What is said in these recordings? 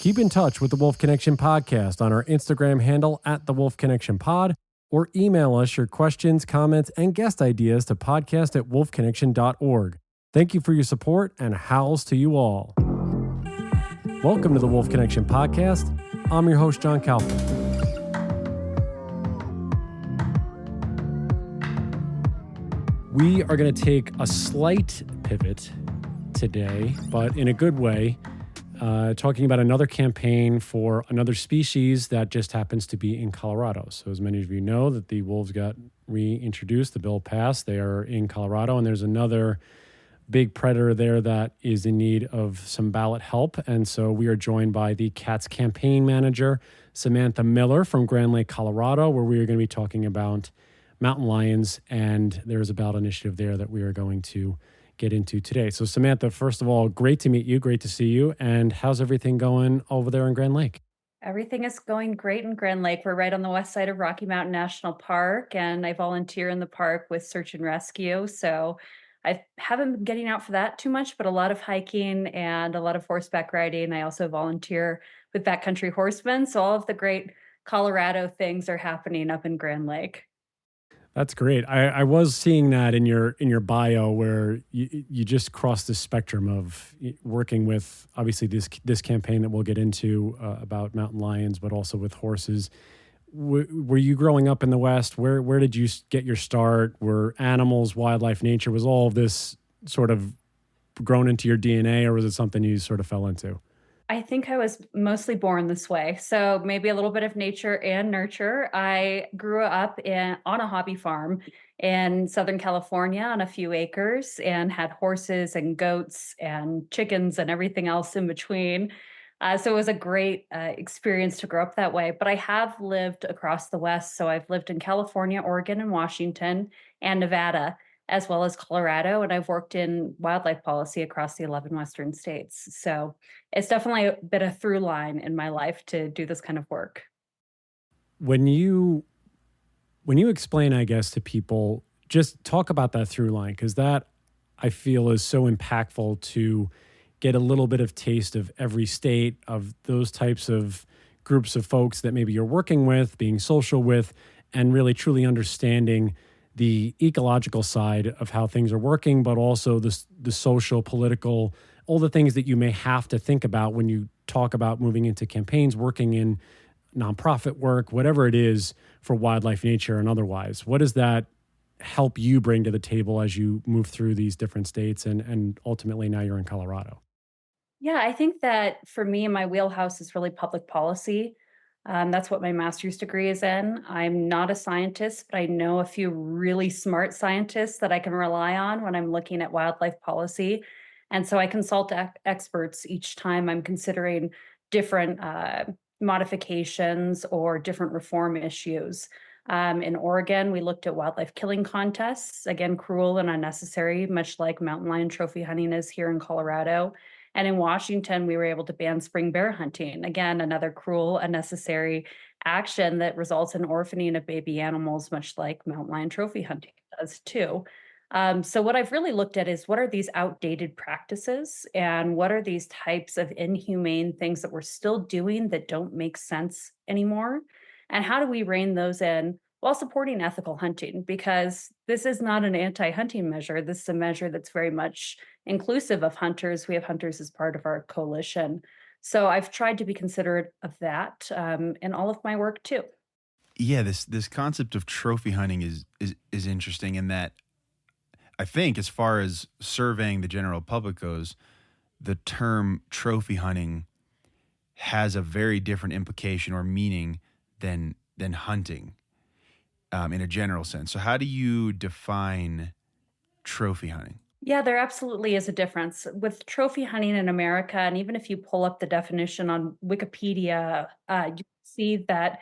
Keep in touch with the Wolf Connection podcast on our Instagram handle at the Wolf Connection Pod, or email us your questions, comments, and guest ideas to podcast@wolfconnection.org. Thank you for your support, and howls to you all. Welcome to the Wolf Connection podcast. I'm your host, John Kaufman. We are going to take a slight pivot today, but in a good way, talking about another campaign for another species that just happens to be in Colorado. So as many of you know, that the wolves got reintroduced, the bill passed, they are in Colorado, and there's another big predator there that is in need of some ballot help. And so we are joined by the CATS campaign manager, Samantha Miller from Grand Lake, Colorado, where we are going to be talking about mountain lions, and there's a ballot initiative there that we are going to get into today. So Samantha, first of all, great to meet you. Great to see you. And how's everything going over there in Grand Lake? Everything is going great in Grand Lake. We're right on the west side of Rocky Mountain National Park, and I volunteer in the park with search and rescue. So I haven't been getting out for that too much, but a lot of hiking and a lot of horseback riding. I also volunteer with backcountry horsemen. So all of the great Colorado things are happening up in Grand Lake. That's great. I was seeing that in your bio, where you just crossed the spectrum of working with, obviously, this campaign that we'll get into about mountain lions, but also with horses. Were you growing up in the West? Where did you get your start? Were animals, wildlife, nature, was all of this sort of grown into your DNA, or was it something you sort of fell into? I think I was mostly born this way. So maybe a little bit of nature and nurture. I grew up on a hobby farm in Southern California on a few acres and had horses and goats and chickens and everything else in between. So it was a great experience to grow up that way. But I have lived across the West. So I've lived in California, Oregon, and Washington, and Nevada, as well as Colorado. And I've worked in wildlife policy across the 11 Western states. So it's definitely been a through line in my life to do this kind of work. When you explain, I guess, to people, just talk about that through line, because that, I feel, is so impactful to get a little bit of taste of every state, of those types of groups of folks that maybe you're working with, being social with, and really truly understanding the ecological side of how things are working, but also the social, political, all the things that you may have to think about when you talk about moving into campaigns, working in nonprofit work, whatever it is for wildlife, nature, and otherwise. What does that help you bring to the table as you move through these different states and ultimately now you're in Colorado? Yeah, I think that for me, my wheelhouse is really public policy. That's what my master's degree is in. I'm not a scientist, but I know a few really smart scientists that I can rely on when I'm looking at wildlife policy. And so I consult experts each time I'm considering different modifications or different reform issues. In Oregon, we looked at wildlife killing contests, again, cruel and unnecessary, much like mountain lion trophy hunting is here in Colorado. And in Washington, we were able to ban spring bear hunting. Again, another cruel, unnecessary action that results in orphaning of baby animals, much like mountain lion trophy hunting does too. So what I've really looked at is what are these outdated practices and what are these types of inhumane things that we're still doing that don't make sense anymore? And how do we rein those in while supporting ethical hunting? Because this is not an anti-hunting measure. This is a measure that's very much inclusive of hunters. We have hunters as part of our coalition. So I've tried to be considerate of that in all of my work too. Yeah, this concept of trophy hunting is interesting in that I think, as far as surveying the general public goes, the term trophy hunting has a very different implication or meaning than hunting in a general sense. So how do you define trophy hunting? Yeah, there absolutely is a difference with trophy hunting in America. And even if you pull up the definition on Wikipedia, you see that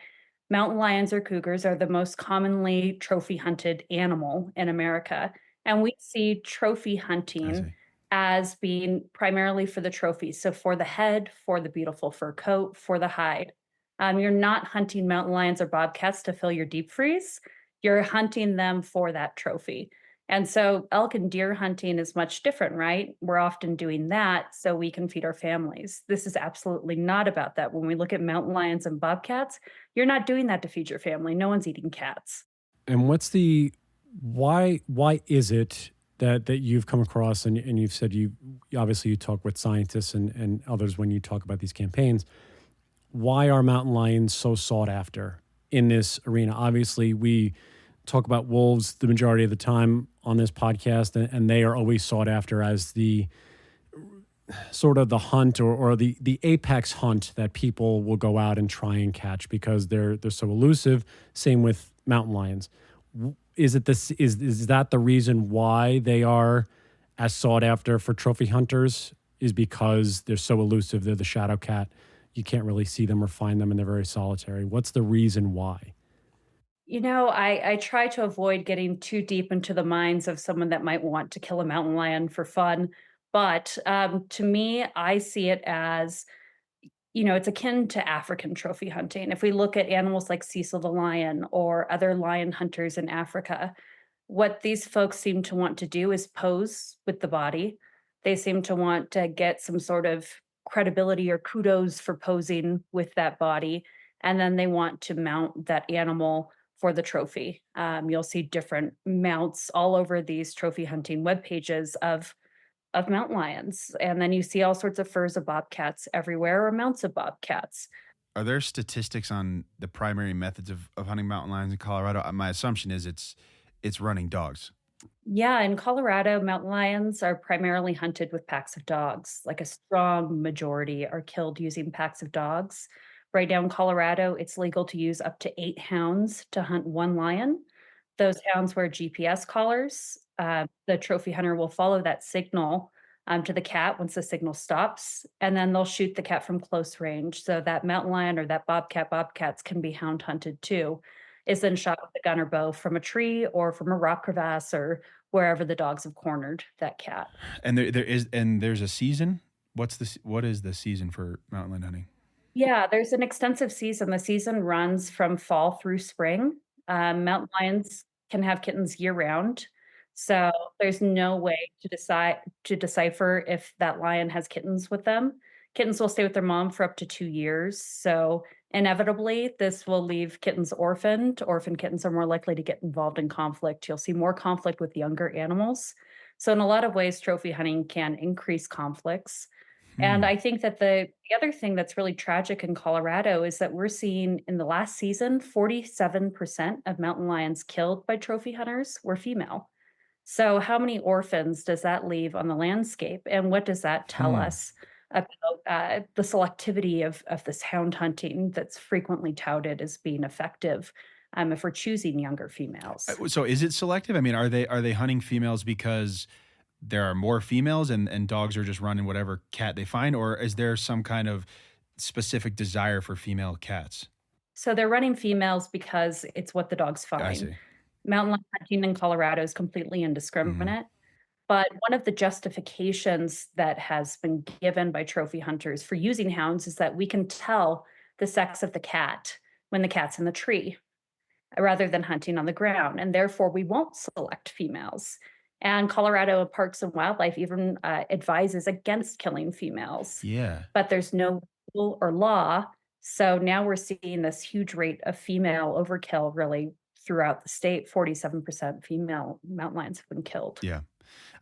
mountain lions or cougars are the most commonly trophy hunted animal in America. And we see trophy I hunting see. as being primarily for the trophies. So for the head, for the beautiful fur coat, for the hide. You're not hunting mountain lions or bobcats to fill your deep freeze. You're hunting them for that trophy. And so elk and deer hunting is much different, right? We're often doing that so we can feed our families. This is absolutely not about that. When we look at mountain lions and bobcats, you're not doing that to feed your family. No one's eating cats. And why is it that you've come across, and you've said you obviously you talk with scientists and others when you talk about these campaigns, why are mountain lions so sought after in this arena? Obviously, we talk about wolves the majority of the time on this podcast, and they are always sought after as the sort of the hunt or the apex hunt that people will go out and try and catch because they're so elusive. Same with mountain lions. Is that the reason why they are as sought after for trophy hunters? Is because they're so elusive? They're the shadow cat. You can't really see them or find them, and they're very solitary. What's the reason why? I try to avoid getting too deep into the minds of someone that might want to kill a mountain lion for fun. But to me, I see it as, it's akin to African trophy hunting. If we look at animals like Cecil the lion or other lion hunters in Africa, what these folks seem to want to do is pose with the body. They seem to want to get some sort of credibility or kudos for posing with that body. And then they want to mount that animal for the trophy. You'll see different mounts all over these trophy hunting web pages of mountain lions. And then you see all sorts of furs of bobcats everywhere or mounts of bobcats. Are there statistics on the primary methods of hunting mountain lions in Colorado? My assumption is it's running dogs. Yeah, in Colorado, mountain lions are primarily hunted with packs of dogs. Like a strong majority are killed using packs of dogs. Right now in Colorado, it's legal to use up to 8 hounds to hunt one lion. Those hounds wear GPS collars. The trophy hunter will follow that signal to the cat once the signal stops, and then they'll shoot the cat from close range. So that mountain lion or that bobcats can be hound hunted too. Is then shot with a gun or bow from a tree or from a rock crevasse or wherever the dogs have cornered that cat. And there's a season. What is the season for mountain lion hunting? Yeah, there's an extensive season. The season runs from fall through spring. Mountain lions can have kittens year round. So there's no way to decipher if that lion has kittens with them. Kittens will stay with their mom for up to 2 years. So inevitably, this will leave kittens orphaned. Orphaned kittens are more likely to get involved in conflict. You'll see more conflict with younger animals. So in a lot of ways, trophy hunting can increase conflicts. And I think that the other thing that's really tragic in Colorado is that we're seeing in the last season, 47% of mountain lions killed by trophy hunters were female. So how many orphans does that leave on the landscape? And what does that tell us about the selectivity of this hound hunting that's frequently touted as being effective if we're choosing younger females? So is it selective? I mean, are they hunting females because there are more females and dogs are just running whatever cat they find, or is there some kind of specific desire for female cats? So they're running females because it's what the dogs I find. see. Mountain lion hunting in Colorado is completely indiscriminate. But one of the justifications that has been given by trophy hunters for using hounds is that we can tell the sex of the cat when the cat's in the tree rather than hunting on the ground. And therefore, we won't select females. And Colorado Parks and Wildlife even advises against killing females. Yeah. But there's no rule or law. So now we're seeing this huge rate of female overkill really throughout the state. 47% female mountain lions have been killed. Yeah.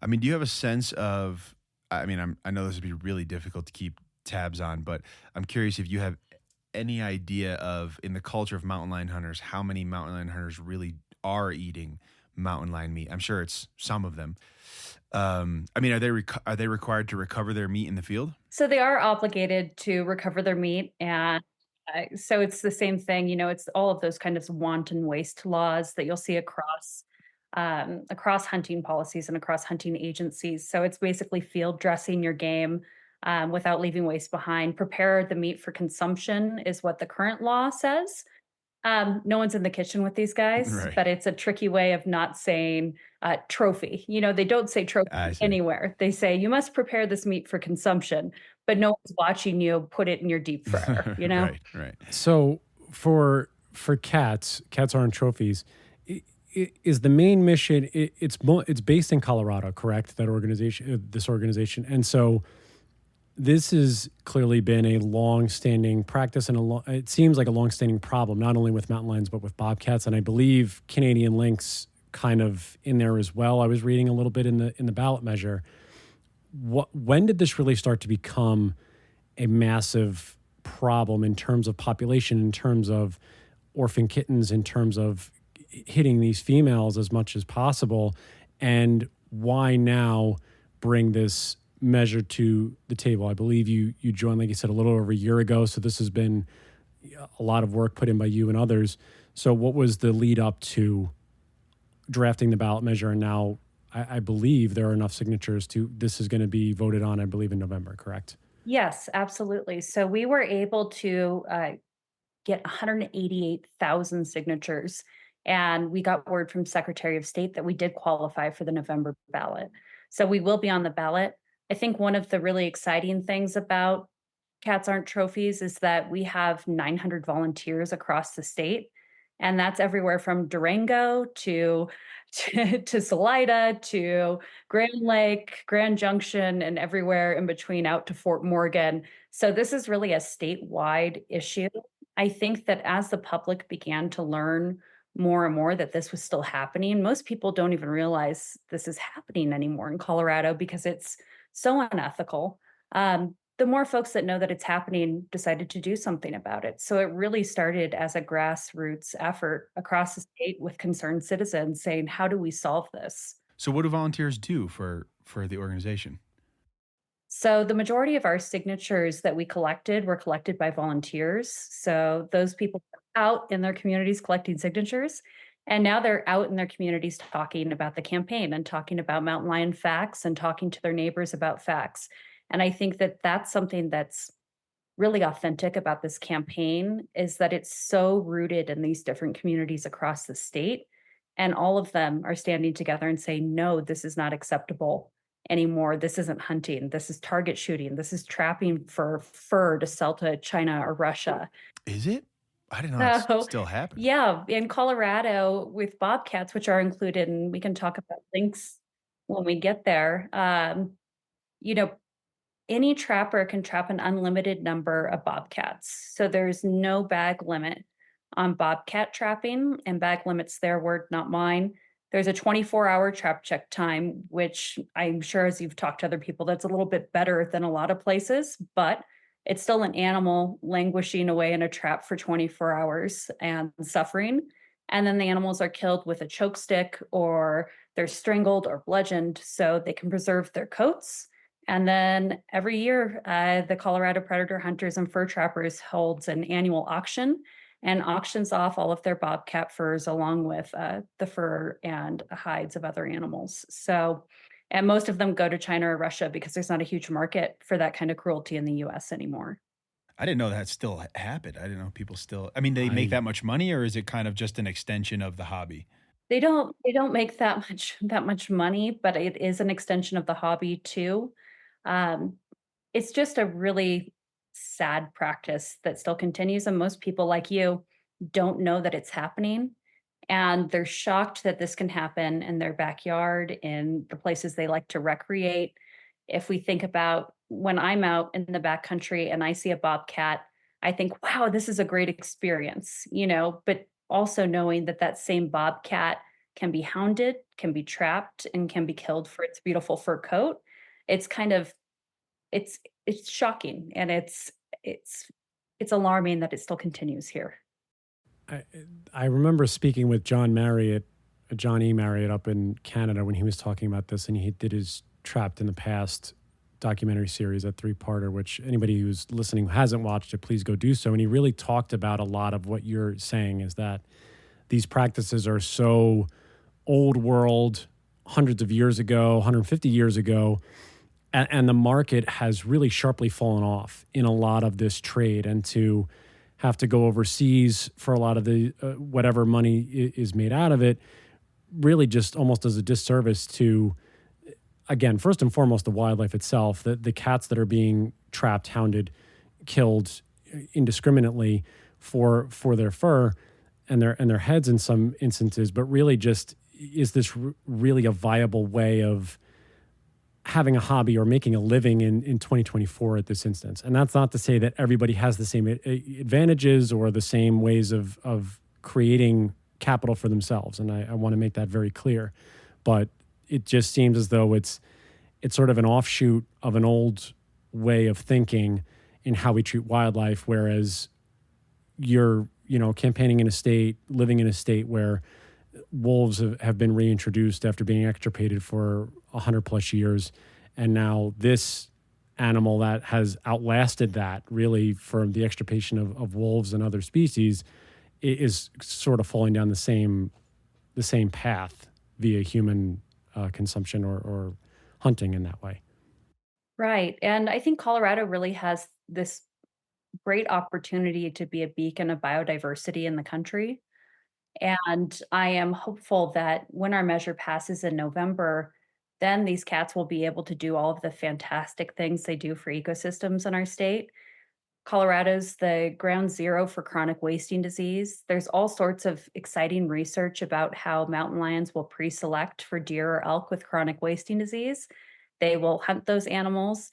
I mean, do you have a sense of, I mean, I know this would be really difficult to keep tabs on, but I'm curious if you have any idea of, in the culture of mountain lion hunters, how many mountain lion hunters really are eating mountain lion meat. I'm sure it's some of them. I mean, are they required to recover their meat in the field? So they are obligated to recover their meat, and so it's the same thing. It's all of those kind of wanton waste laws that you'll see across hunting policies and across hunting agencies. So it's basically field dressing your game without leaving waste behind. Prepare the meat for consumption is what the current law says. No one's in the kitchen with these guys, Right. but it's a tricky way of not saying trophy. They don't say trophy anywhere. They say you must prepare this meat for consumption, but no one's watching you put it in your deep fryer, Right. So for cats aren't trophies. is the main mission? It's based in Colorado, correct? That organization, this organization, and so this has clearly been a long-standing practice, and it seems like a long-standing problem, not only with mountain lions but with bobcats, and I believe Canadian lynx kind of in there as well. I was reading a little bit in the ballot measure. When did this really start to become a massive problem in terms of population, in terms of orphan kittens, in terms of hitting these females as much as possible? And why now bring this measure to the table? I believe you joined, like you said, a little over a year ago. So this has been a lot of work put in by you and others. So what was the lead up to drafting the ballot measure? And now I believe there are enough signatures this is going to be voted on, I believe, in November, correct? Yes, absolutely. So we were able to get 188,000 signatures. And we got word from Secretary of State that we did qualify for the November ballot. So we will be on the ballot. I think one of the really exciting things about Cats Aren't Trophies is that we have 900 volunteers across the state. And that's everywhere from Durango to Salida to Grand Lake, Grand Junction, and everywhere in between out to Fort Morgan. So this is really a statewide issue. I think that as the public began to learn more and more that this was still happening, most people don't even realize this is happening anymore in Colorado because it's so unethical. The more folks that know that it's happening decided to do something about it. So it really started as a grassroots effort across the state with concerned citizens saying, how do we solve this? So what do volunteers do for the organization? So the majority of our signatures that we collected were collected by volunteers. So those people are out in their communities collecting signatures. And now they're out in their communities talking about the campaign and talking about mountain lion facts and talking to their neighbors about facts. And I think that that's something that's really authentic about this campaign is that it's so rooted in these different communities across the state. And all of them are standing together and saying, no, this is not acceptable anymore. This isn't hunting. This is target shooting. This is trapping for fur to sell to China or Russia. Is it? I didn't know that still happening. Yeah, in Colorado with bobcats, which are included, and we can talk about lynx when we get there. Any trapper can trap an unlimited number of bobcats. So there's no bag limit on bobcat trapping, and bag limit's their word, not mine. There's a 24-hour trap check time, which I'm sure as you've talked to other people, that's a little bit better than a lot of places, but it's still an animal languishing away in a trap for 24 hours and suffering. And then the animals are killed with a choke stick or they're strangled or bludgeoned so they can preserve their coats. And then every year, the Colorado Predator Hunters and Fur Trappers holds an annual auction and auctions off all of their bobcat furs along with the fur and hides of other animals. So, and most of them go to China or Russia because there's not a huge market for that kind of cruelty in the US anymore. I didn't know that still happened. I didn't know people still, I mean, they make that much money, or is it kind of just an extension of the hobby? They don't make that much money, but it is an extension of the hobby too. It's just a really sad practice that still continues. And most people like you don't know that it's happening. And they're shocked that this can happen in their backyard, in the places they like to recreate. If we think about when I'm out in the backcountry and I see a bobcat, I think, wow, this is a great experience, but also knowing that that same bobcat can be hounded, can be trapped, and can be killed for its beautiful fur coat. It's kind of, it's shocking, and it's alarming that it still continues here. I remember speaking with John E. Marriott up in Canada when he was talking about this, and he did his Trapped in the Past documentary series, a 3-parter, which anybody who's listening who hasn't watched it, please go do so. And he really talked about a lot of what you're saying, is that these practices are so old world, hundreds of years ago, 150 years ago, and the market has really sharply fallen off in a lot of this trade, and to have to go overseas for a lot of the whatever money is made out of it really just almost does a disservice to, again, first and foremost, the wildlife itself, the cats that are being trapped, hounded, killed indiscriminately for their fur, their heads in some instances, but really just is this really a viable way of having a hobby or making a living in 2024 at this instance? And that's not to say that everybody has the same advantages or the same ways of creating capital for themselves. And I want to make that very clear. But it just seems as though it's sort of an offshoot of an old way of thinking in how we treat wildlife, whereas you're, campaigning in a state, living in a state where wolves have been reintroduced after being extirpated for 100 plus years. And now this animal that has outlasted that really from the extirpation of wolves and other species is sort of falling down the same path via human consumption or hunting in that way. Right. And I think Colorado really has this great opportunity to be a beacon of biodiversity in the country. And I am hopeful that when our measure passes in November, then these cats will be able to do all of the fantastic things they do for ecosystems in our state. Colorado's the ground zero for chronic wasting disease. There's all sorts of exciting research about how mountain lions will pre-select for deer or elk with chronic wasting disease. They will hunt those animals,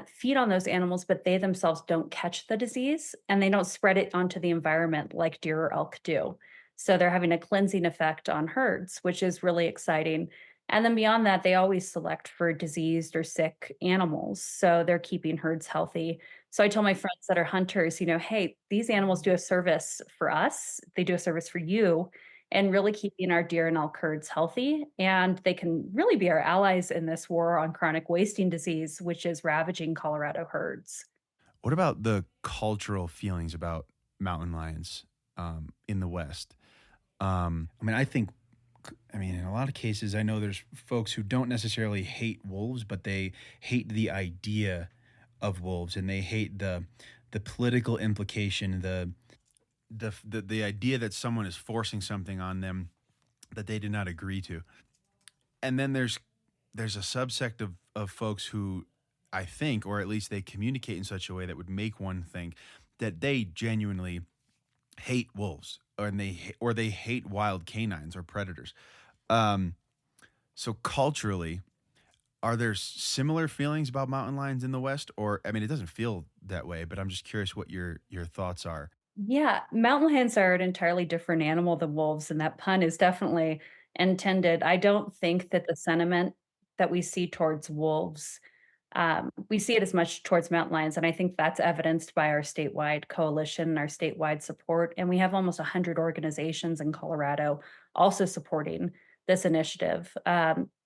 feed on those animals, but they themselves don't catch the disease and they don't spread it onto the environment like deer or elk do. So they're having a cleansing effect on herds, which is really exciting. And then beyond that, they always select for diseased or sick animals. So they're keeping herds healthy. So I tell my friends that are hunters, hey, these animals do a service for us, they do a service for you, and really keeping our deer and elk herds healthy. And they can really be our allies in this war on chronic wasting disease, which is ravaging Colorado herds. What about the cultural feelings about mountain lions in the West? In a lot of cases, I know there's folks who don't necessarily hate wolves, but they hate the idea of wolves, and they hate the political implication, the idea that someone is forcing something on them that they did not agree to. And then there's a subsect of folks who I think, or at least they communicate in such a way that would make one think that they genuinely hate wolves, or they hate wild canines or predators. So culturally, are there similar feelings about mountain lions in the West? Or, it doesn't feel that way, but I'm just curious what your thoughts are. Yeah, mountain lions are an entirely different animal than wolves, and that pun is definitely intended. I don't think that the sentiment that we see towards wolves, we see it as much towards mountain lions, and I think that's evidenced by our statewide coalition, our statewide support, and we have almost 100 organizations in Colorado also supporting this initiative.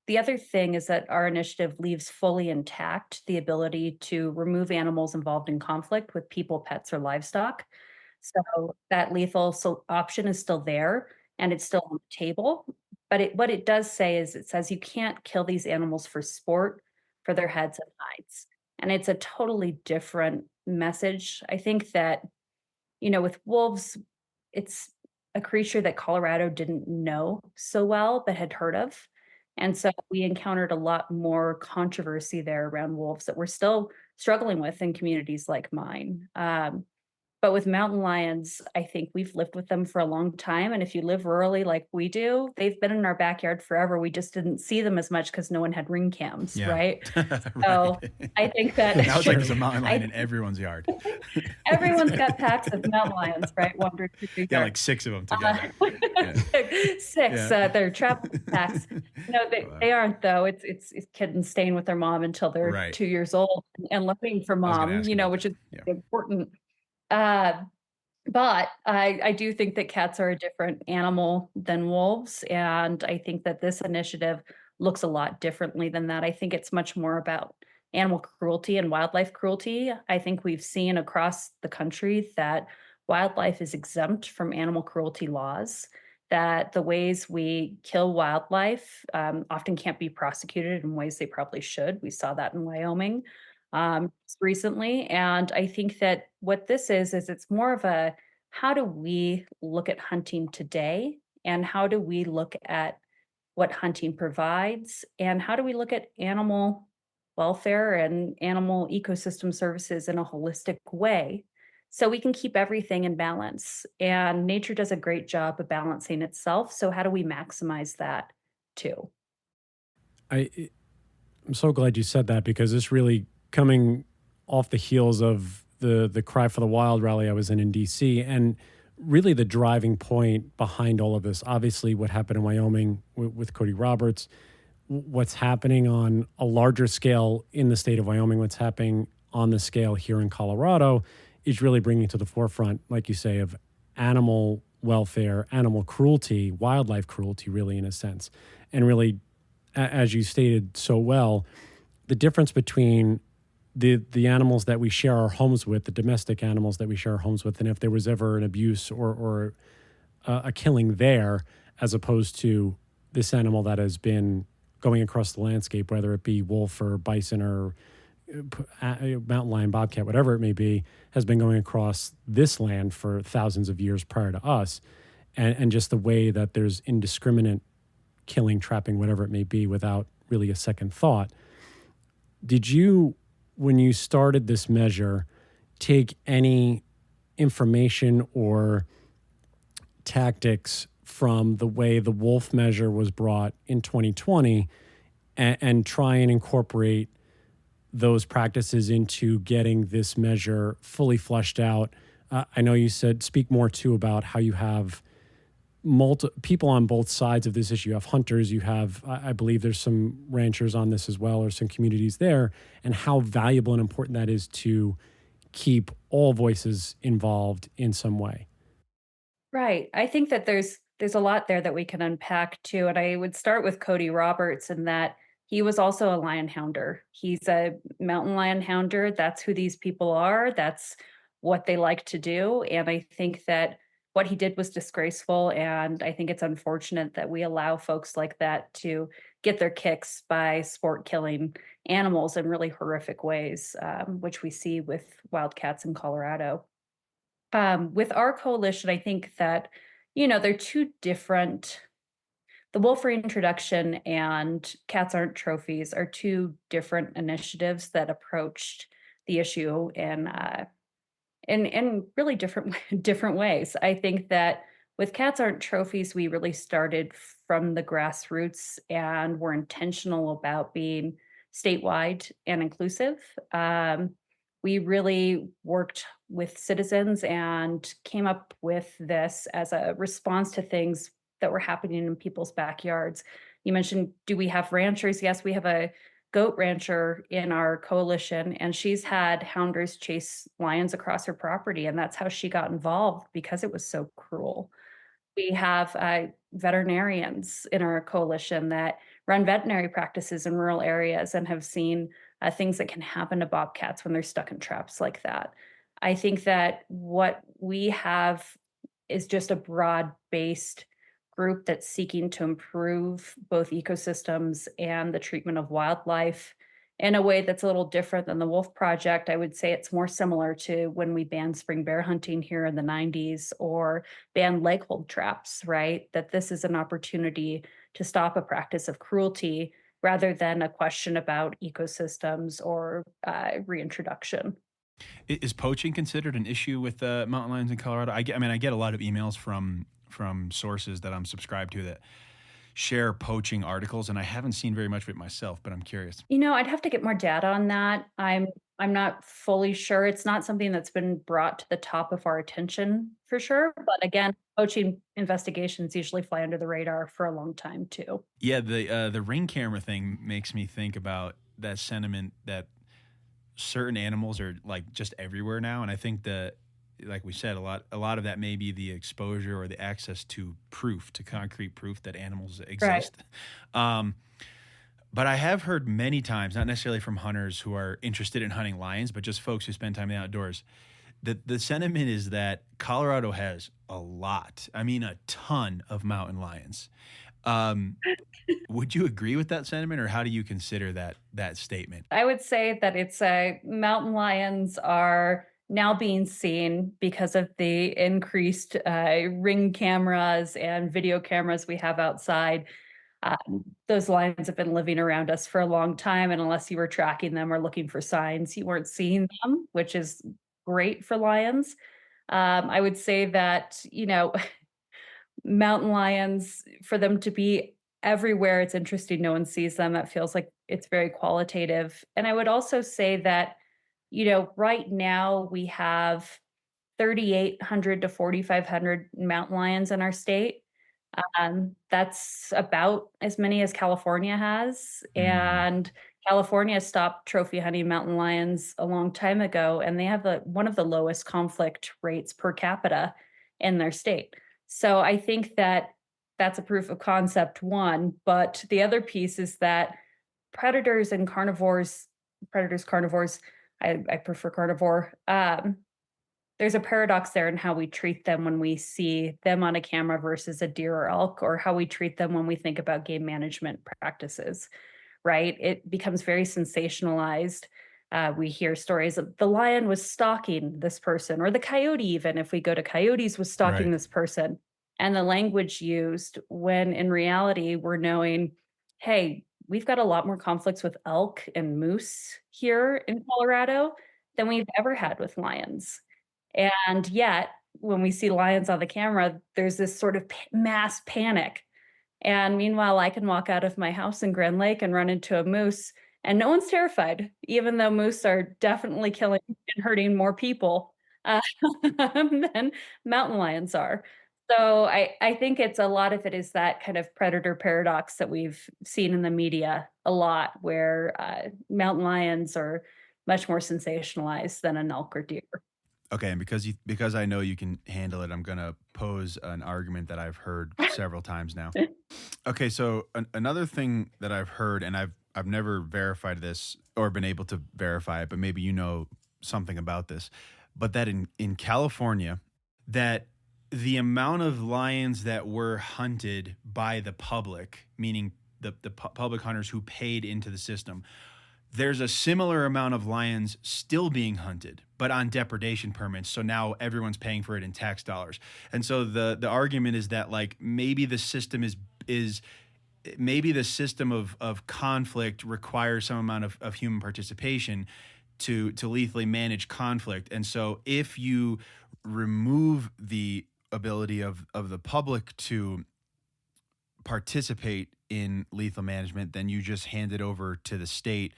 The other thing is that our initiative leaves fully intact the ability to remove animals involved in conflict with people, pets, or livestock. So that lethal option is still there and it's still on the table. But what it does say is it says you can't kill these animals for sport, for their heads and hides. And it's a totally different message. I think that, with wolves, it's a creature that Colorado didn't know so well, but had heard of. And so we encountered a lot more controversy there around wolves that we're still struggling with in communities like mine. But with mountain lions, I think we've lived with them for a long time. And if you live rurally like we do, they've been in our backyard forever. We just didn't see them as much because no one had ring cams, Yeah. right? Right. So I think that Now it's like there's a mountain lion in everyone's yard. everyone's got packs of mountain lions, right? Wandering through your Yeah, yard. like 6 of them together. Six. They're travel packs. No, they aren't though. It's kittens staying with their mom until they're Right. 2 years old and looking for I was gonna mom, ask about which is that. important. But I do think that cats are a different animal than wolves. And I think that this initiative looks a lot differently than that. I think it's much more about animal cruelty and wildlife cruelty. I think we've seen across the country that wildlife is exempt from animal cruelty laws, that the ways we kill wildlife often can't be prosecuted in ways they probably should. We saw that in Wyoming recently. And I think that what this is it's more of a how do we look at hunting today? And how do we look at what hunting provides? And how do we look at animal welfare and animal ecosystem services in a holistic way so we can keep everything in balance. And nature does a great job of balancing itself. So how do we maximize that too? I I'm so glad you said that because this really coming off the heels of the Cry for the Wild rally I was in DC, and really the driving point behind all of this. Obviously, what happened in Wyoming with Cody Roberts, what's happening on a larger scale in the state of Wyoming, what's happening on the scale here in Colorado, is really bringing to the forefront, like you say, of animal welfare, animal cruelty, wildlife cruelty, really in a sense, and really as you stated so well, the difference between the animals that we share our homes with, the domestic animals that we share our homes with, and if there was ever an abuse or a killing there, as opposed to this animal that has been going across the landscape, whether it be wolf or bison or mountain lion, bobcat, whatever it may be, has been going across this land for thousands of years prior to us, and just the way that there's indiscriminate killing, trapping, whatever it may be, without really a second thought. Did you, when you started this measure, take any information or tactics from the way the wolf measure was brought in 2020 and try and incorporate those practices into getting this measure fully fleshed out? I know you said speak more too about how you have people on both sides of this issue. You have hunters, you have, I believe there's some ranchers on this as well, or some communities there, and how valuable and important that is to keep all voices involved in some way. Right. I think that there's a lot there that we can unpack too. And I would start with Cody Roberts in that he was also a lion hounder. He's a mountain lion hounder. That's who these people are. That's what they like to do. And I think that what he did was disgraceful. And I think it's unfortunate that we allow folks like that to get their kicks by sport killing animals in really horrific ways, which we see with wildcats in Colorado. With our coalition, I think that, they're two different. The wolf reintroduction and cats aren't trophies are two different initiatives that approached the issue in really different different ways. I think that with cats aren't trophies, we really started from the grassroots and were intentional about being statewide and inclusive. We really worked with citizens and came up with this as a response to things that were happening in people's backyards. You mentioned, do we have ranchers? Yes, we have a goat rancher in our coalition, and she's had hounders chase lions across her property, and that's how she got involved because it was so cruel. We have veterinarians in our coalition that run veterinary practices in rural areas and have seen things that can happen to bobcats when they're stuck in traps like that. I think that what we have is just a broad based group that's seeking to improve both ecosystems and the treatment of wildlife in a way that's a little different than the Wolf Project. I would say it's more similar to when we banned spring bear hunting here in the 90s or banned leg hold traps, right? That this is an opportunity to stop a practice of cruelty rather than a question about ecosystems or reintroduction. Is poaching considered an issue with mountain lions in Colorado? I get a lot of emails from sources that I'm subscribed to that share poaching articles, and I haven't seen very much of it myself, but I'm curious. I'd have to get more data on that. I'm not fully sure. It's not something that's been brought to the top of our attention for sure. But again, poaching investigations usually fly under the radar for a long time too. Yeah, the ring camera thing makes me think about that sentiment that certain animals are like just everywhere now, and I think that, like we said, a lot of that may be the exposure or the access to concrete proof that animals exist. Right. But I have heard many times, not necessarily from hunters who are interested in hunting lions, but just folks who spend time in the outdoors, that the sentiment is that Colorado has a lot, a ton of mountain lions. Would you agree with that sentiment, or how do you consider that statement? I would say that it's mountain lions are now being seen because of the increased ring cameras and video cameras we have outside. Those lions have been living around us for a long time, and unless you were tracking them or looking for signs, you weren't seeing them, which is great for lions. I would say that, mountain lions, for them to be everywhere, it's interesting. No one sees them. That feels like it's very qualitative. And I would also say that, right now we have 3,800 to 4,500 mountain lions in our state. That's about as many as California has. Mm, And California stopped trophy hunting mountain lions a long time ago, and they have one of the lowest conflict rates per capita in their state. So I think that that's a proof of concept one. But the other piece is that predators and carnivores, predators, carnivores, I prefer carnivore. There's a paradox there in how we treat them when we see them on a camera versus a deer or elk, or how we treat them when we think about game management practices, right? It becomes very sensationalized. We hear stories of the lion was stalking this person, or the coyote, even if we go to coyotes, was stalking right. this person. And the language used, when in reality, we're knowing, hey, we've got a lot more conflicts with elk and moose here in Colorado than we've ever had with lions. And yet, when we see lions on the camera, there's this sort of mass panic. And meanwhile, I can walk out of my house in Grand Lake and run into a moose, and no one's terrified, even though moose are definitely killing and hurting more people uh, than mountain lions are. So I think it's a lot of it is that kind of predator paradox that we've seen in the media a lot, where mountain lions are much more sensationalized than an elk or deer. Okay, and because I know you can handle it, I'm gonna pose an argument that I've heard several times now. Okay, so another thing that I've heard, and I've never verified this or been able to verify it, but maybe you know something about this, but that in California, that the amount of lions that were hunted by the public, meaning the public hunters who paid into the system, there's a similar amount of lions still being hunted, but on depredation permits. So now everyone's paying for it in tax dollars. And so the argument is that, like, maybe the system is maybe the system of conflict requires some amount of human participation to lethally manage conflict. And so if you remove the ability of the public to participate in lethal management, then you just hand it over to the state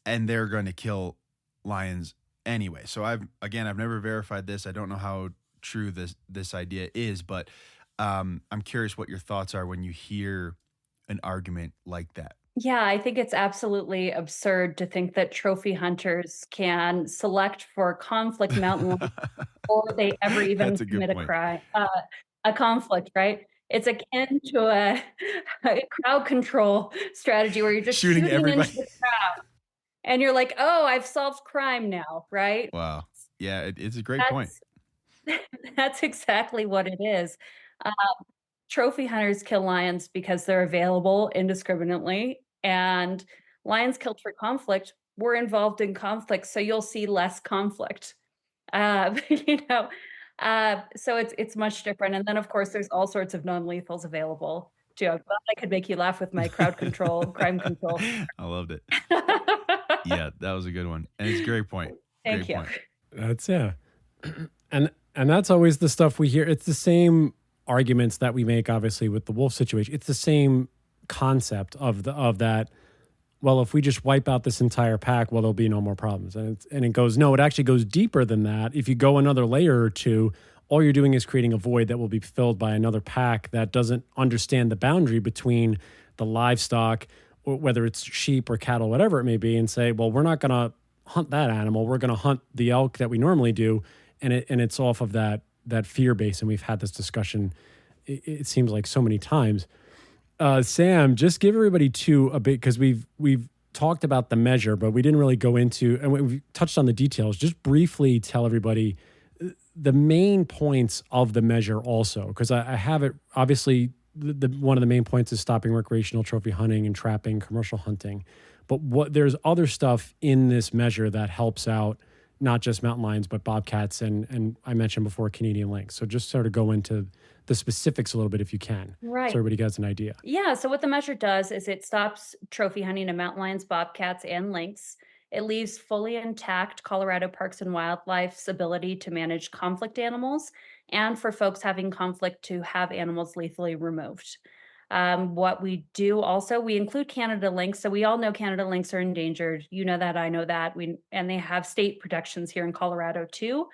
and they're going to kill lions anyway. So I've never verified this. I don't know how true this idea is, but I'm curious what your thoughts are when you hear an argument like that. Yeah, I think it's absolutely absurd to think that trophy hunters can select for conflict mountain lions before they ever even That's a good commit a point. crime, a conflict, right? It's akin to a crowd control strategy where you're just Shooting shooting into everybody. the crowd and you're like, oh, I've solved crime now, right? Wow. Yeah, it's a great point. That's that's exactly what it is. Uh, Trophy hunters kill lions because they're available indiscriminately, and lions killed for conflict were involved in conflict, so you'll see less conflict. You know, so it's much different. And then, of course, there's all sorts of non-lethals available too. I thought I could make you laugh with my crowd control, crime control. I loved it. Yeah, that was a good one. And it's a great point. Thank Great you. point. That's yeah. And that's always the stuff we hear. It's the same arguments that we make, obviously, with the wolf situation. It's the same concept of that. Well, if we just wipe out this entire pack, well, there'll be no more problems. And it goes, no, it actually goes deeper than that. If you go another layer or two, all you're doing is creating a void that will be filled by another pack that doesn't understand the boundary between the livestock, or whether it's sheep or cattle, whatever it may be, and say, well, we're not going to hunt that animal. We're going to hunt the elk that we normally do. And it's off of that fear base. And we've had this discussion, it seems like so many times. Sam, just give everybody a bit, because we've talked about the measure, but we didn't really go into, and we've touched on the details. Just briefly tell everybody the main points of the measure also, because I have it, obviously, one of the main points is stopping recreational trophy hunting and trapping, commercial hunting. But there's other stuff in this measure that helps out not just mountain lions, but bobcats and I mentioned before Canadian lynx. So just sort of go into the specifics a little bit if you can, Right. so everybody gets an idea. Yeah. So what the measure does is it stops trophy hunting of mountain lions, bobcats, and lynx. it leaves fully intact Colorado Parks and Wildlife's ability to manage conflict animals and for folks having conflict to have animals lethally removed. What we do also, we include Canada lynx. So we all know Canada lynx are endangered. You know that, I know that. And they have state protections here in Colorado too.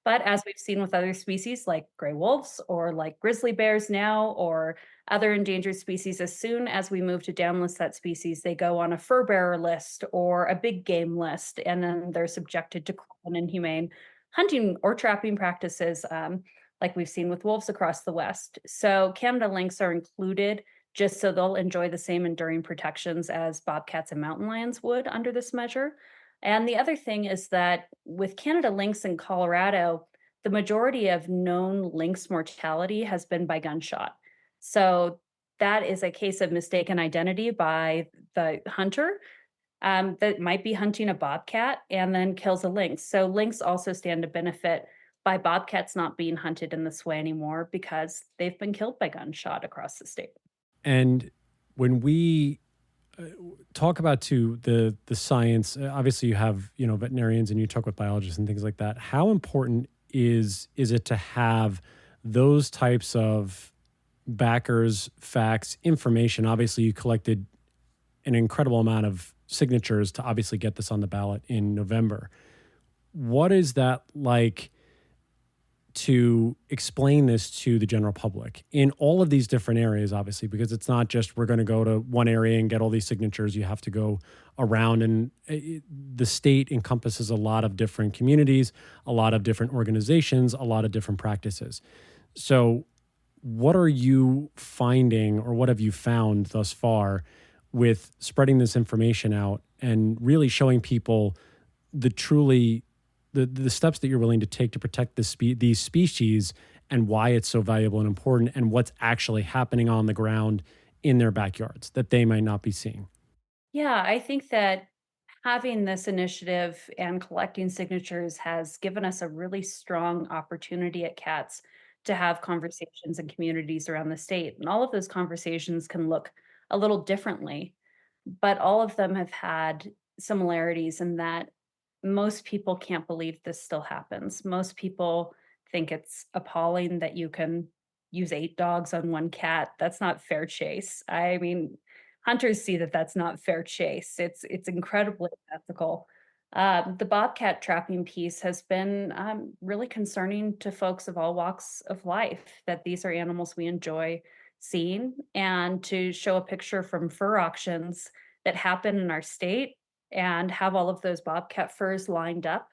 But as we've seen with other species like gray wolves or like grizzly bears now, or other endangered species, as soon as we move to downlist that species, they go on a fur bearer list or a big game list, and then they're subjected to cruel and inhumane hunting or trapping practices, like we've seen with wolves across the West. So Canada lynx are included just so they'll enjoy the same enduring protections as bobcats and mountain lions would under this measure. And the other thing is that with Canada lynx in Colorado, the majority of known lynx mortality has been by gunshot. So that is a case of mistaken identity by the hunter, that might be hunting a bobcat and then kills a lynx. So lynx also stand to benefit by bobcats not being hunted in this way anymore because they've been killed by gunshot across the state. And when we talk about too the science, obviously you have veterinarians and you talk with biologists and things like that. How important is it to have those types of backers, facts, information? Obviously, you collected an incredible amount of signatures to obviously get this on the ballot in November. What is that like to explain this to the general public in all of these different areas, obviously, because it's not just we're going to go to one area and get all these signatures. You have to go around, and the state encompasses a lot of different communities, a lot of different organizations, a lot of different practices. So what are you finding, or what have you found thus far with spreading this information out and really showing people the steps that you're willing to take to protect these species, and why it's so valuable and important, and what's actually happening on the ground in their backyards that they might not be seeing? Yeah, I think that having this initiative and collecting signatures has given us a really strong opportunity at CATS to have conversations in communities around the state. And all of those conversations can look a little differently, but all of them have had similarities in that most people can't believe this still happens. Most people think it's appalling that you can use 8 dogs on 1 cat. That's not fair chase. I mean, hunters see that that's not fair chase. It's incredibly ethical. The bobcat trapping piece has been really concerning to folks of all walks of life, that these are animals we enjoy seeing, and to show a picture from fur auctions that happen in our state and have all of those bobcat furs lined up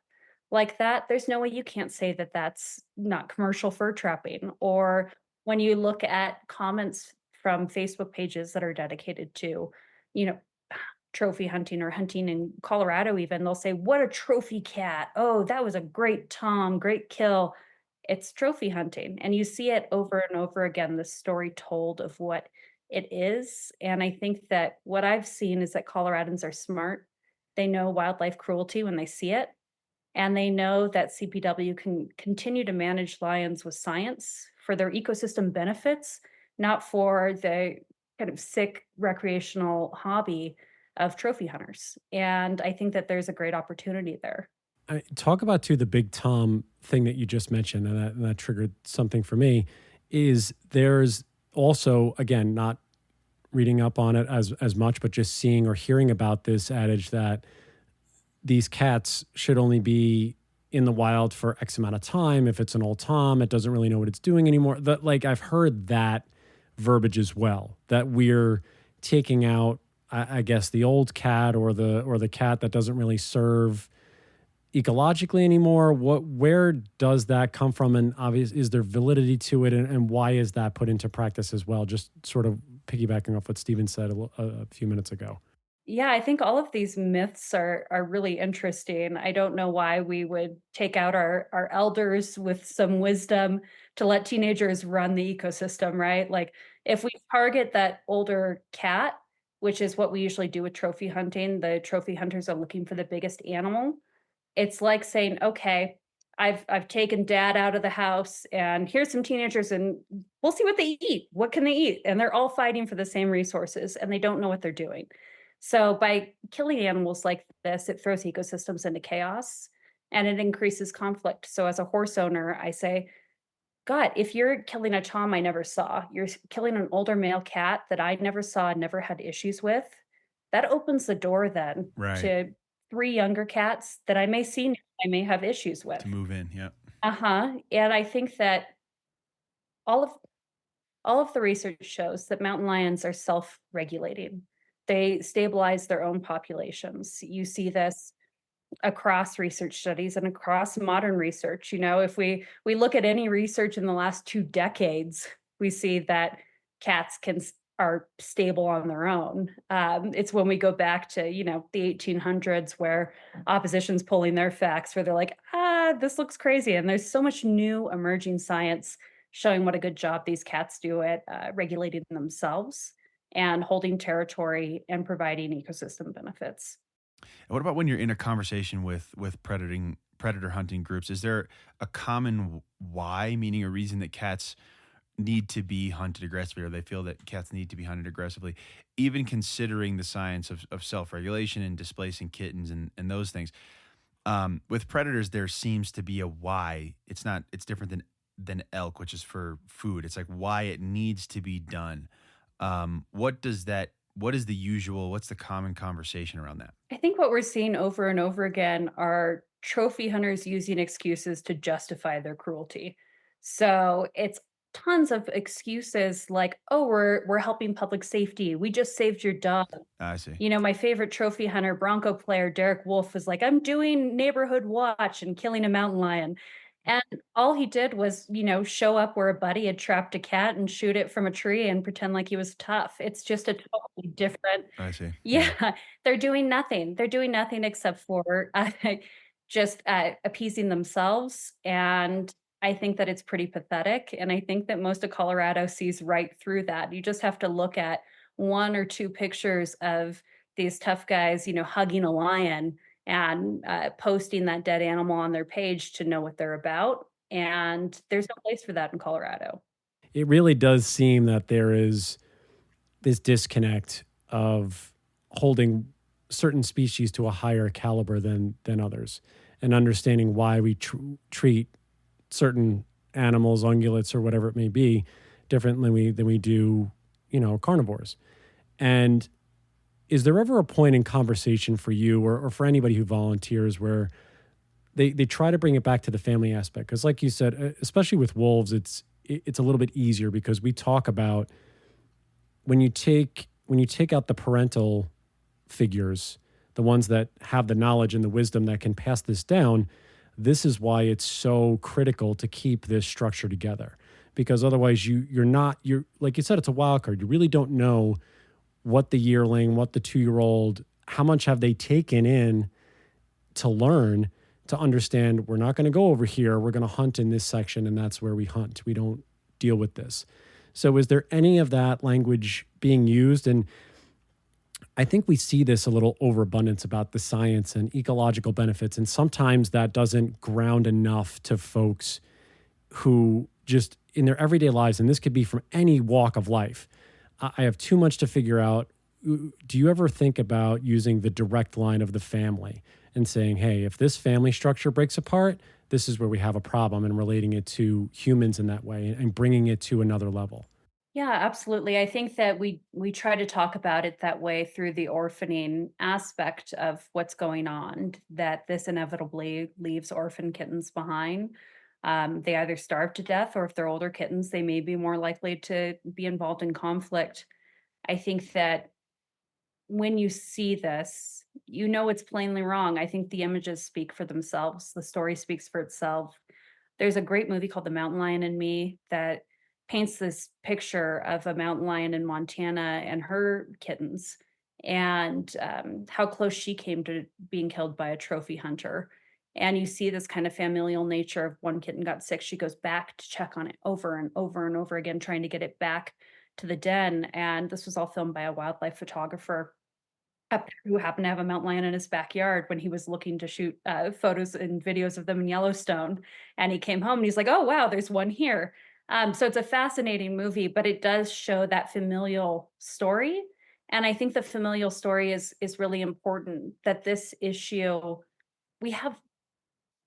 like that, there's no way you can't say that that's not commercial fur trapping. Or when you look at comments from Facebook pages that are dedicated to, you know, trophy hunting or hunting in Colorado, even, they'll say, "What a trophy cat. Oh, that was a great tom, great kill." It's trophy hunting. And you see it over and over again, the story told of what it is. And I think that what I've seen is that Coloradans are smart. They know wildlife cruelty when they see it. And they know that CPW can continue to manage lions with science for their ecosystem benefits, not for the kind of sick recreational hobby of trophy hunters. And I think that there's a great opportunity there. Talk about too the big Tom thing that you just mentioned, and that triggered something for me. Is there's also, again, not reading up on it as much, but just seeing or hearing about this adage that these cats should only be in the wild for X amount of time. If it's an old Tom, it doesn't really know what it's doing anymore. Like I've heard that verbiage as well, that we're taking out, I guess, the old cat or the cat that doesn't really serve ecologically anymore. Where does that come from? And obviously, is there validity to it? And why is that put into practice as well? Just sort of piggybacking off what Stephen said a few minutes ago. Yeah, I think all of these myths are really interesting. I don't know why we would take out our elders with some wisdom to let teenagers run the ecosystem, right? Like if we target that older cat, which is what we usually do with trophy hunting, the trophy hunters are looking for the biggest animal. It's like saying, okay, I've taken dad out of the house and here's some teenagers and we'll see what they eat. What can they eat? And they're all fighting for the same resources and they don't know what they're doing. So by killing animals like this, it throws ecosystems into chaos and it increases conflict. So as a horse owner, I say, God, if you're killing a tom I never saw, you're killing an older male cat that I never saw, never had issues with, that opens the door then Right. to 3 younger cats that I may see now, I may have issues To with. move in. Yep. Uh-huh, and I think that all of all of the research shows that mountain lions are self-regulating. They stabilize their own populations. You see this across research studies and across modern research. If we look at any research in the last 2 decades, we see that cats are stable on their own. It's when we go back to, the 1800s where opposition's pulling their facts where they're like, this looks crazy. And there's so much new emerging science showing what a good job these cats do at regulating themselves and holding territory and providing ecosystem benefits. And what about when you're in a conversation with predator hunting groups? Is there a common why, meaning a reason that cats need to be hunted aggressively, or they feel that cats need to be hunted aggressively, even considering the science of self-regulation and displacing kittens and those things? With predators, there seems to be a why. It's different than elk, which is for food. It's like why it needs to be done. What does that? What is the usual? What's the common conversation around that? I think what we're seeing over and over again are trophy hunters using excuses to justify their cruelty. So it's tons of excuses like, "Oh, we're helping public safety. We just saved your dog." I see. My favorite trophy hunter, Bronco player Derek Wolf was like, "I'm doing neighborhood watch and killing a mountain lion." And all he did was, show up where a buddy had trapped a cat and shoot it from a tree and pretend like he was tough. It's just a totally different. I see. Yeah. Yeah, they're doing nothing. They're doing nothing except for just appeasing themselves. And I think that it's pretty pathetic. And I think that most of Colorado sees right through that. You just have to look at one or two pictures of these tough guys, hugging a lion and posting that dead animal on their page to know what they're about. And there's no place for that in Colorado. It really does seem that there is this disconnect of holding certain species to a higher caliber than others, and understanding why we treat certain animals, ungulates or whatever it may be, differently than we do, carnivores. And is there ever a point in conversation for you or for anybody who volunteers where they try to bring it back to the family aspect? Because, like you said, especially with wolves, it's a little bit easier because we talk about when you take out the parental figures, the ones that have the knowledge and the wisdom that can pass this down. This is why it's so critical to keep this structure together, because otherwise you're like you said, it's a wild card. You really don't know what the yearling, what the 2-year-old, how much have they taken in to learn, to understand we're not going to go over here. We're going to hunt in this section, and that's where we hunt. We don't deal with this. So is there any of that language being used? And I think we see this a little overabundance about the science and ecological benefits. And sometimes that doesn't ground enough to folks who just in their everyday lives, and this could be from any walk of life. I have too much to figure out. Do you ever think about using the direct line of the family and saying, hey, if this family structure breaks apart, this is where we have a problem, and relating it to humans in that way and bringing it to another level? Yeah, absolutely. I think that we try to talk about it that way through the orphaning aspect of what's going on, that this inevitably leaves orphan kittens behind. They either starve to death, or if they're older kittens, they may be more likely to be involved in conflict. I think that when you see this, it's plainly wrong. I think the images speak for themselves. The story speaks for itself. There's a great movie called The Mountain Lion and Me that paints this picture of a mountain lion in Montana and her kittens, and how close she came to being killed by a trophy hunter. And you see this kind of familial nature of one kitten got sick. She goes back to check on it over and over and over again, trying to get it back to the den. And this was all filmed by a wildlife photographer who happened to have a mountain lion in his backyard when he was looking to shoot photos and videos of them in Yellowstone. And he came home and he's like, "Oh wow, there's one here." So it's a fascinating movie, but it does show that familial story. And I think the familial story is really important, that this issue, we have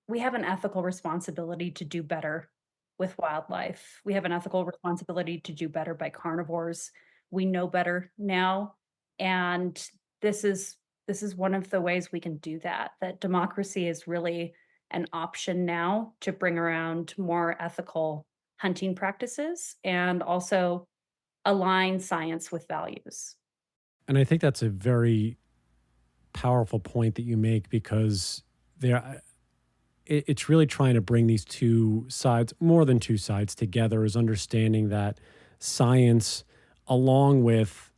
we have an ethical responsibility to do better with wildlife. We have an ethical responsibility to do better by carnivores. We know better now, and this is this is one of the ways we can do that. That democracy is really an option now to bring around more ethical hunting practices and also align science with values. And I think that's a very powerful point that you make, because there it's really trying to bring these two sides, more than two sides, together, is understanding that science, along with,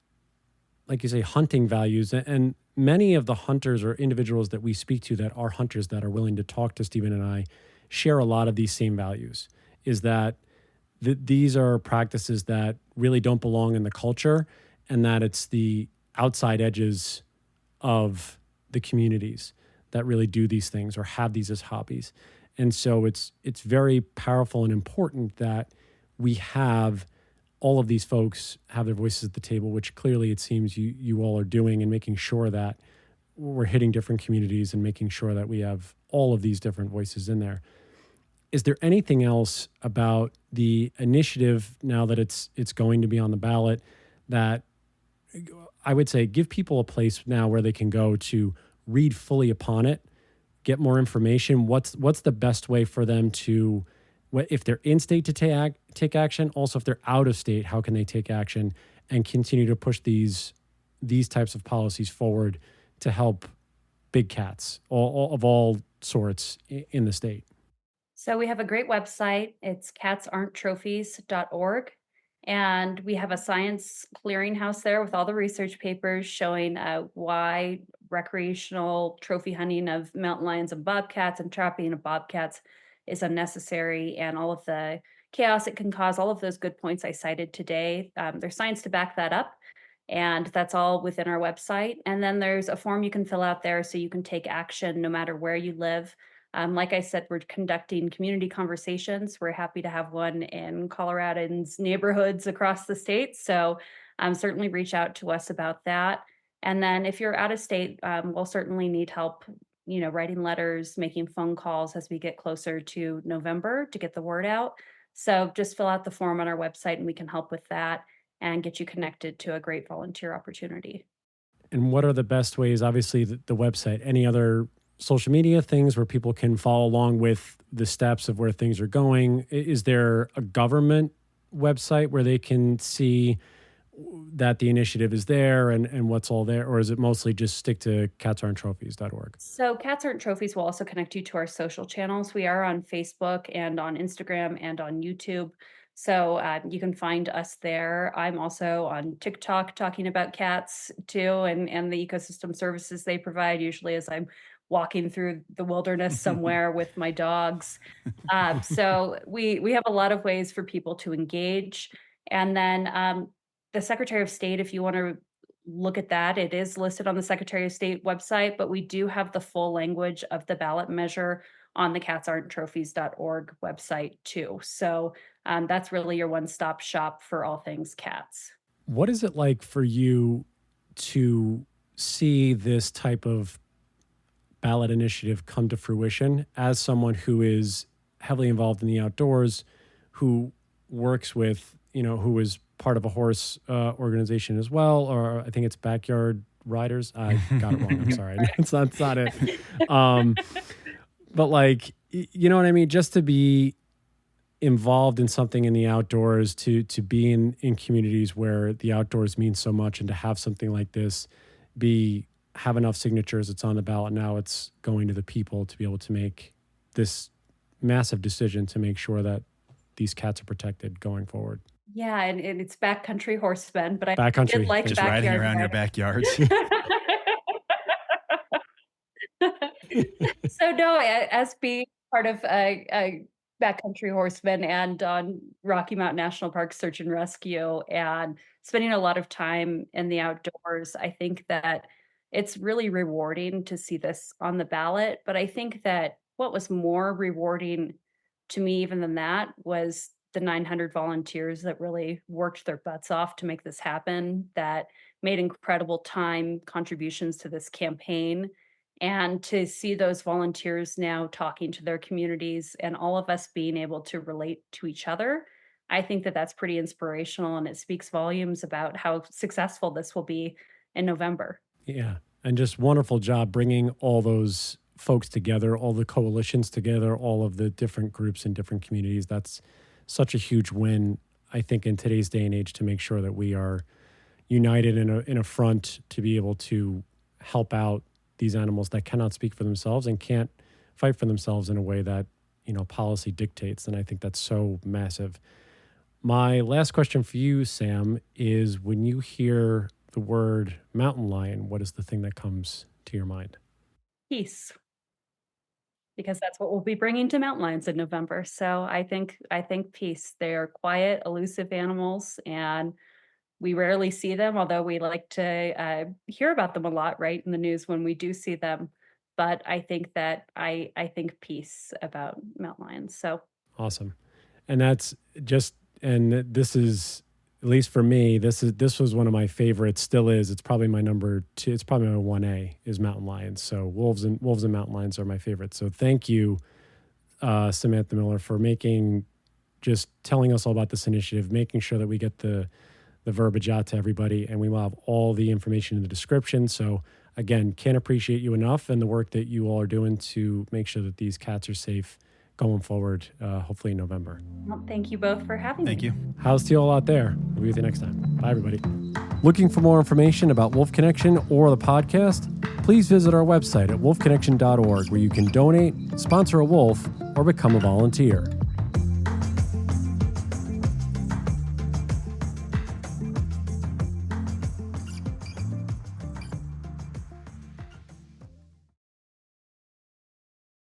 like you say, hunting values. And many of the hunters or individuals that we speak to that are hunters that are willing to talk to Stephen and I share a lot of these same values, is that these are practices that really don't belong in the culture, and that it's the outside edges of the communities that really do these things or have these as hobbies. And so it's very powerful and important that we have all of these folks have their voices at the table, which clearly it seems you all are doing, and making sure that we're hitting different communities and making sure that we have all of these different voices in there. Is there anything else about the initiative, now that it's going to be on the ballot, that I would say give people a place now where they can go to read fully upon it, get more information? What's the best way for them to, if they're in state, to take action? Also, if they're out of state, how can they take action and continue to push these types of policies forward to help big cats of all sorts in the state? So we have a great website. It's catsaren'ttrophies.org. And we have a science clearinghouse there with all the research papers showing why recreational trophy hunting of mountain lions and bobcats and trapping of bobcats is unnecessary, and all of the chaos it can cause. All of those good points I cited today. There's science to back that up. And that's all within our website. And then there's a form you can fill out there so you can take action no matter where you live. Like I said, we're conducting community conversations. We're happy to have one in Coloradans' neighborhoods across the state. So certainly reach out to us about that. And then if you're out of state, we'll certainly need help, writing letters, making phone calls as we get closer to November to get the word out. So just fill out the form on our website and we can help with that and get you connected to a great volunteer opportunity. And what are the best ways? Obviously, the website. Any other social media things where people can follow along with the steps of where things are going? Is there a government website where they can see that the initiative is there and what's all there? Or is it mostly just stick to catsaren'ttrophies.org? So Cats Aren't Trophies will also connect you to our social channels. We are on Facebook and on Instagram and on YouTube. So you can find us there. I'm also on TikTok talking about cats too, and the ecosystem services they provide, usually as I'm walking through the wilderness somewhere with my dogs. So we have a lot of ways for people to engage. And then the Secretary of State, if you want to look at that, it is listed on the Secretary of State website, but we do have the full language of the ballot measure on the catsaren'ttrophies.org website too. So that's really your one-stop shop for all things cats. What is it like for you to see this type of ballot initiative come to fruition as someone who is heavily involved in the outdoors, who works with, who is part of a horse organization as well, or I think it's Backyard Riders. I got it wrong. I'm sorry. It's not it. But like, you know what I mean? Just to be involved in something in the outdoors, to be in communities where the outdoors mean so much, and to have something like this have enough signatures, it's on the ballot now, it's going to the people to be able to make this massive decision to make sure that these cats are protected going forward. Yeah, and it's backcountry horsemen, but I Backcountry, did like Just backyard riding around your riders. backyards. So no, as being part of a backcountry horseman and on Rocky Mountain National Park search and rescue and spending a lot of time in the outdoors, I think that it's really rewarding to see this on the ballot. But I think that what was more rewarding to me even than that was the 900 volunteers that really worked their butts off to make this happen, that made incredible time contributions to this campaign. And to see those volunteers now talking to their communities and all of us being able to relate to each other, I think that that's pretty inspirational, and it speaks volumes about how successful this will be in November. Yeah. And just wonderful job bringing all those folks together, all the coalitions together, all of the different groups and different communities. That's such a huge win, I think, in today's day and age, to make sure that we are united in a front to be able to help out these animals that cannot speak for themselves and can't fight for themselves in a way that, policy dictates. And I think that's so massive. My last question for you, Sam, is when you hear the word mountain lion, what is the thing that comes to your mind? Peace, because that's what we'll be bringing to mountain lions in November. So I think peace. They are quiet, elusive animals, and we rarely see them, although we like to hear about them a lot, right, in the news when we do see them. But I think that I think peace about mountain lions. So Awesome. And that's just, and this is, at least for me, this was one of my favorites, still is. It's probably my number 2. It's probably my 1A is mountain lions. So wolves and mountain lions are my favorites. So thank you, Samantha Miller, for just telling us all about this initiative, making sure that we get the verbiage out to everybody, and we will have all the information in the description. So again, can't appreciate you enough and the work that you all are doing to make sure that these cats are safe going forward, hopefully in November. well, thank you both for having me. Thank you. How's to you all out there? We'll be with you next time. Bye, everybody. Looking for more information about Wolf Connection or the podcast? Please visit our website at wolfconnection.org, where you can donate, sponsor a wolf, or become a volunteer.